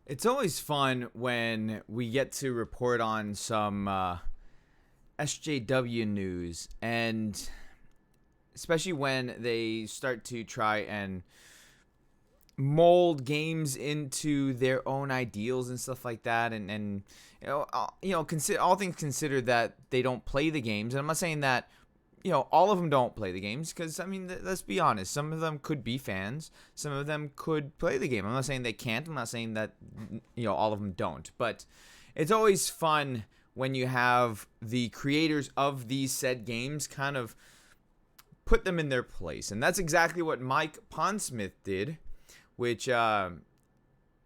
It's always fun when we get to report on some SJW news, and especially when they start to try and mold games into their own ideals and stuff like that. And consider all things considered that they don't play the games. And I'm not saying that all of them don't play the games, because I mean, let's be honest, some of them could be fans, some of them could play the game. I'm not saying they can't, I'm not saying that all of them don't, but it's always fun when you have the creators of these said games kind of put them in their place. And that's exactly what Mike Pondsmith did, which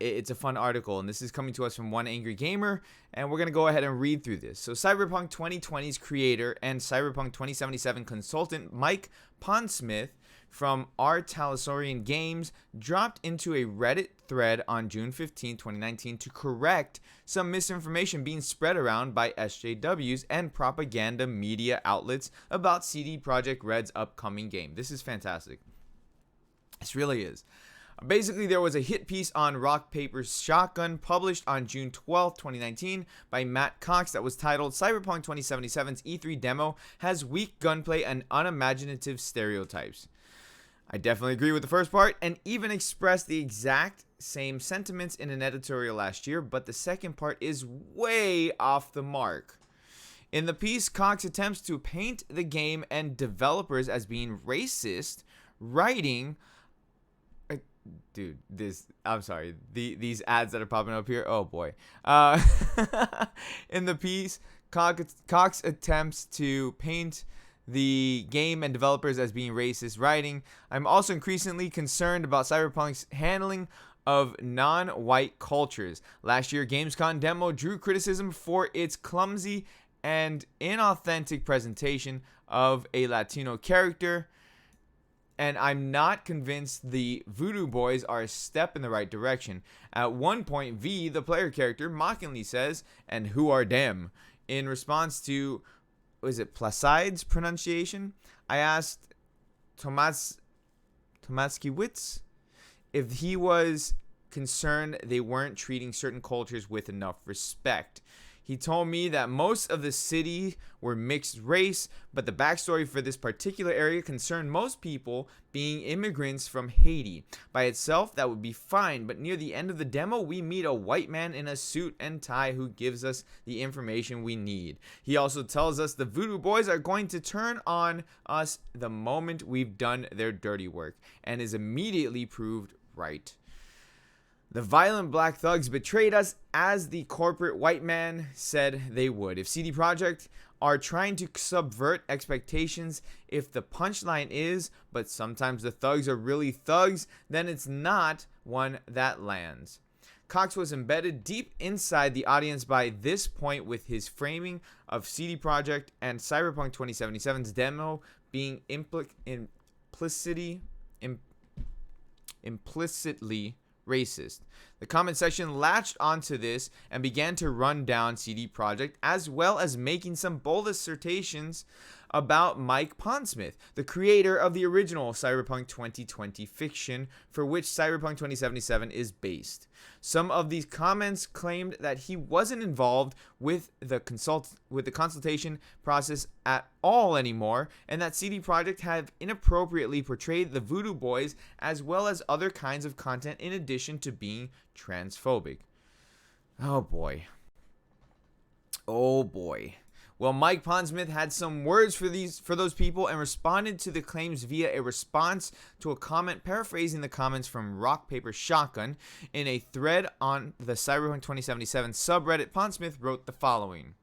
it's a fun article, and this is coming to us from One Angry Gamer, and we're going to go ahead and read through this. So Cyberpunk 2020's creator and Cyberpunk 2077 consultant Mike Pondsmith from R. Talisorian Games dropped into a Reddit thread on June 15, 2019 to correct some misinformation being spread around by SJWs and propaganda media outlets about CD Projekt Red's upcoming game. This is fantastic. This really is. Basically, there was a hit piece on Rock Paper Shotgun published on June 12, 2019 by Matt Cox that was titled Cyberpunk 2077's E3 demo has weak gunplay and unimaginative stereotypes. I definitely agree with the first part and even expressed the exact same sentiments in an editorial last year, but the second part is way off the mark. In the piece, Cox attempts to paint the game and developers as being racist, writing... Dude, I'm sorry, these ads that are popping up here, oh boy. In the piece, Cox attempts to paint the game and developers as being racist, writing, I'm also increasingly concerned about Cyberpunk's handling of non-white cultures. Last year, Gamescom demo drew criticism for its clumsy and inauthentic presentation of a Latino character, and I'm not convinced the Voodoo Boys are a step in the right direction. At one point, V, the player character, mockingly says, and who are them? In response to, was it Placide's pronunciation? I asked Tomaskiewicz if he was concerned they weren't treating certain cultures with enough respect. He told me that most of the city were mixed race, but the backstory for this particular area concerned most people being immigrants from Haiti. By itself, that would be fine, but near the end of the demo, we meet a white man in a suit and tie who gives us the information we need. He also tells us the Voodoo Boys are going to turn on us the moment we've done their dirty work, and is immediately proved right. The violent black thugs betrayed us as the corporate white man said they would. If CD Projekt are trying to subvert expectations, if the punchline is, but sometimes the thugs are really thugs, then it's not one that lands. Cox was embedded deep inside the audience by this point with his framing of CD Projekt and Cyberpunk 2077's demo being implicitly racist. The comment section latched onto this and began to run down CD Projekt, as well as making some bold assertions about Mike Pondsmith, the creator of the original Cyberpunk 2020 fiction for which Cyberpunk 2077 is based. Some of these comments claimed that he wasn't involved with the consultation process at all anymore, and that CD Projekt have inappropriately portrayed the Voodoo Boys as well as other kinds of content in addition to being transphobic. Oh boy. Oh boy. Well, Mike Pondsmith had some words for those people and responded to the claims via a response to a comment paraphrasing the comments from Rock Paper Shotgun. In a thread on the Cyberpunk 2077 subreddit, Pondsmith wrote the following: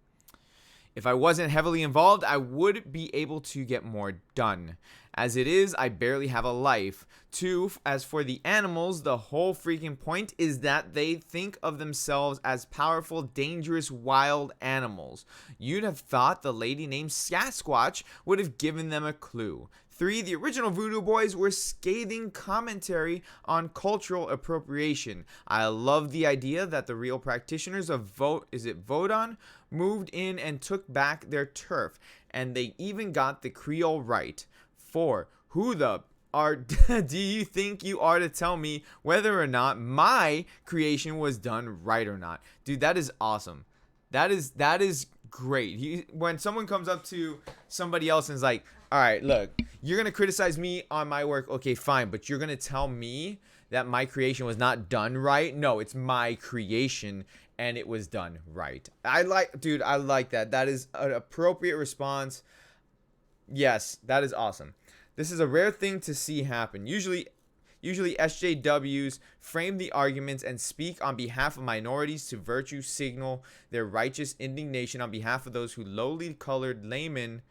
if I wasn't heavily involved, I would be able to get more done. As it is, I barely have a life. 2, as for the animals, the whole freaking point is that they think of themselves as powerful, dangerous, wild animals. You'd have thought the lady named Sasquatch would have given them a clue. 3, the original Voodoo Boys were scathing commentary on cultural appropriation. I love the idea that the real practitioners of Vodon moved in and took back their turf, and they even got the Creole right. 4, who the do you think you are to tell me whether or not my creation was done right or not? Dude, that is awesome. That is great. When someone comes up to somebody else and is like, all right, look, you're going to criticize me on my work. Okay, fine. But you're going to tell me that my creation was not done right? No, it's my creation and it was done right. I like that. That is an appropriate response. Yes, that is awesome. This is a rare thing to see happen. Usually SJWs frame the arguments and speak on behalf of minorities to virtue signal their righteous indignation on behalf of those lowly colored laymen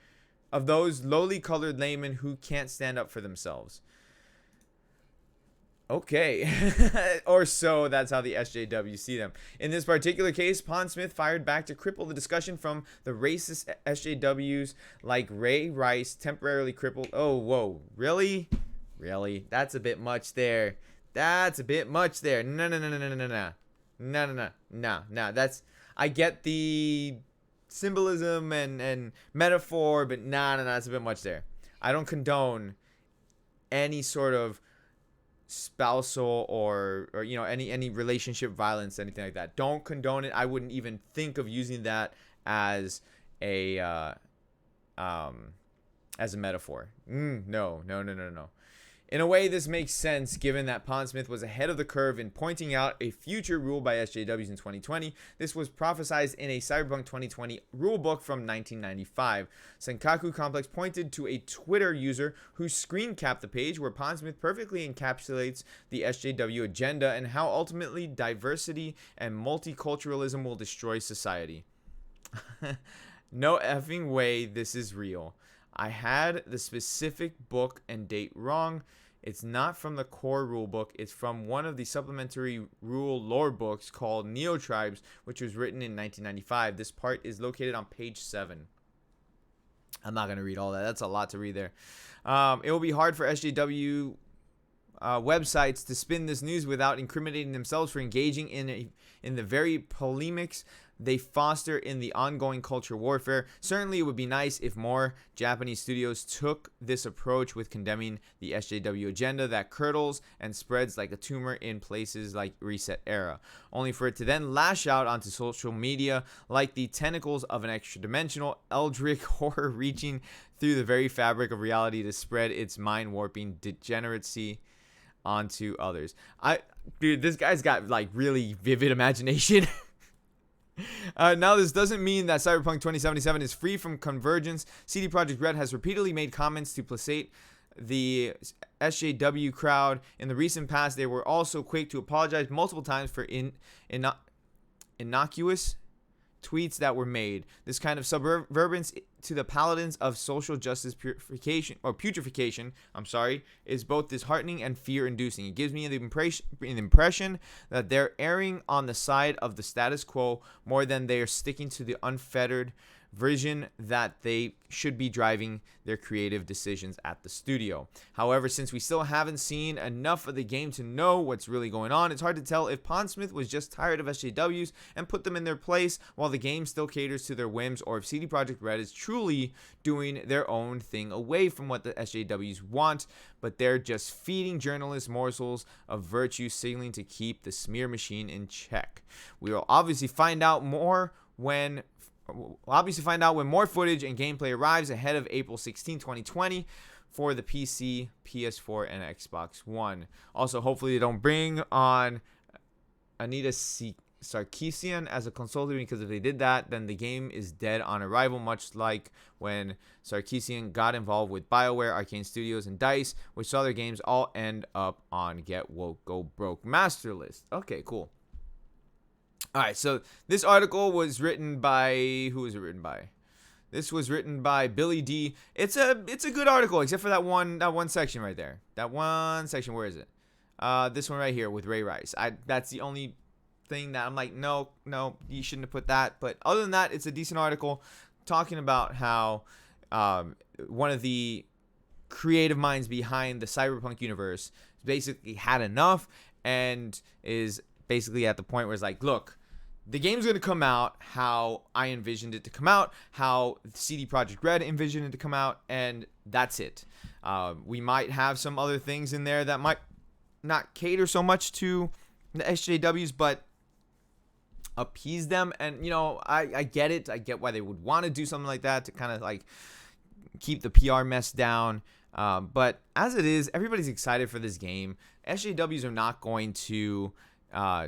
who can't stand up for themselves. Okay. Or so that's how the SJW see them. In this particular case, Pondsmith fired back to cripple the discussion from the racist SJWs like Ray Rice temporarily crippled. Oh, whoa. Really? That's a bit much there. No. That's, I get the symbolism and metaphor, but no, that's a bit much there. I don't condone any sort of spousal or any relationship violence, anything like that. Don't condone it. I wouldn't even think of using that as a metaphor. No. In a way, this makes sense given that Pondsmith was ahead of the curve in pointing out a future rule by SJWs in 2020. This was prophesized in a Cyberpunk 2020 rulebook from 1995. Senkaku Complex pointed to a Twitter user who screen capped the page where Pondsmith perfectly encapsulates the SJW agenda and how ultimately diversity and multiculturalism will destroy society. No effing way this is real. I had the specific book and date wrong. It's not from the core rulebook. It's from one of the supplementary rule lore books called Neo Tribes, which was written in 1995. This part is located on page 7. I'm not going to read all that. That's a lot to read there. It will be hard for SJW websites to spin this news without incriminating themselves for engaging in the very polemics they foster in the ongoing culture warfare. Certainly, it would be nice if more Japanese studios took this approach with condemning the SJW agenda that curdles and spreads like a tumor in places like Reset Era, only for it to then lash out onto social media like the tentacles of an extra-dimensional eldritch horror reaching through the very fabric of reality to spread its mind-warping degeneracy onto others. Dude, this guy's got like really vivid imagination. Now, this doesn't mean that Cyberpunk 2077 is free from convergence. CD Projekt Red has repeatedly made comments to placate the SJW crowd. In the recent past, they were also quick to apologize multiple times for innocuous tweets that were made. This kind of subservience to the paladins of social justice putrefaction, is both disheartening and fear-inducing. It gives me the impression that they're erring on the side of the status quo more than they are sticking to the unfettered vision that they should be driving their creative decisions at the studio. However, since we still haven't seen enough of the game to know what's really going on, it's hard to tell if Pondsmith was just tired of SJWs and put them in their place while the game still caters to their whims, or if CD Projekt Red is truly doing their own thing away from what the SJWs want, but they're just feeding journalists morsels of virtue, signaling to keep the smear machine in check. We will obviously find out when more footage and gameplay arrives ahead of April 16, 2020 for the PC, PS4, and Xbox One. Also, hopefully they don't bring on Anita Sarkeesian as a consultant, because if they did that, then the game is dead on arrival, much like when Sarkeesian got involved with BioWare, Arcane Studios, and DICE, which saw their games all end up on Get Woke, Go Broke master list. Okay, cool. All right, so this article was written by, who was it written by? This was written by Billy D. It's a good article, except for that one section right there. That one section, where is it? This one right here with Ray Rice. That's the only thing that I'm like, no, you shouldn't have put that. But other than that, it's a decent article talking about how one of the creative minds behind the Cyberpunk universe basically had enough and is basically at the point where it's like, look, the game's going to come out how I envisioned it to come out, how CD Projekt Red envisioned it to come out, and that's it. We might have some other things in there that might not cater so much to the SJWs, but appease them. And I get it. I get why they would want to do something like that to kind of like keep the PR mess down. But as it is, everybody's excited for this game. SJWs are not going to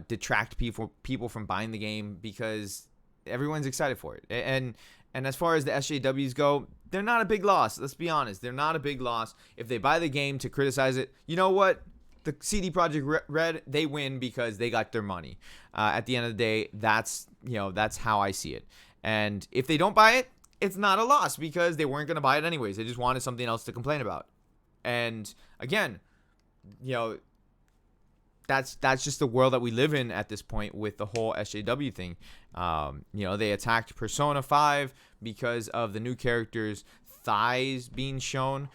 detract people from buying the game because everyone's excited for it. And as far as the SJWs go, they're not a big loss. Let's be honest. They're not a big loss. If they buy the game to criticize it, you know what? The CD Projekt Red, they win because they got their money. At the end of the day, that's how I see it. And if they don't buy it, it's not a loss because they weren't going to buy it anyways. They just wanted something else to complain about. And again, that's just the world that we live in at this point with the whole SJW thing. They attacked Persona 5 because of the new character's thighs being shown.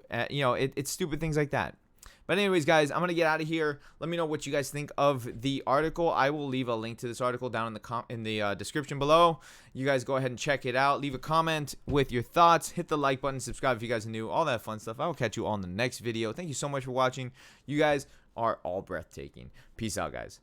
It's stupid things like that. But anyways, guys, I'm going to get out of here. Let me know what you guys think of the article. I will leave a link to this article down in the description below. You guys go ahead and check it out. Leave a comment with your thoughts. Hit the like button. Subscribe if you guys are new. All that fun stuff. I will catch you all in the next video. Thank you so much for watching. You guys are all breathtaking. Peace out, guys.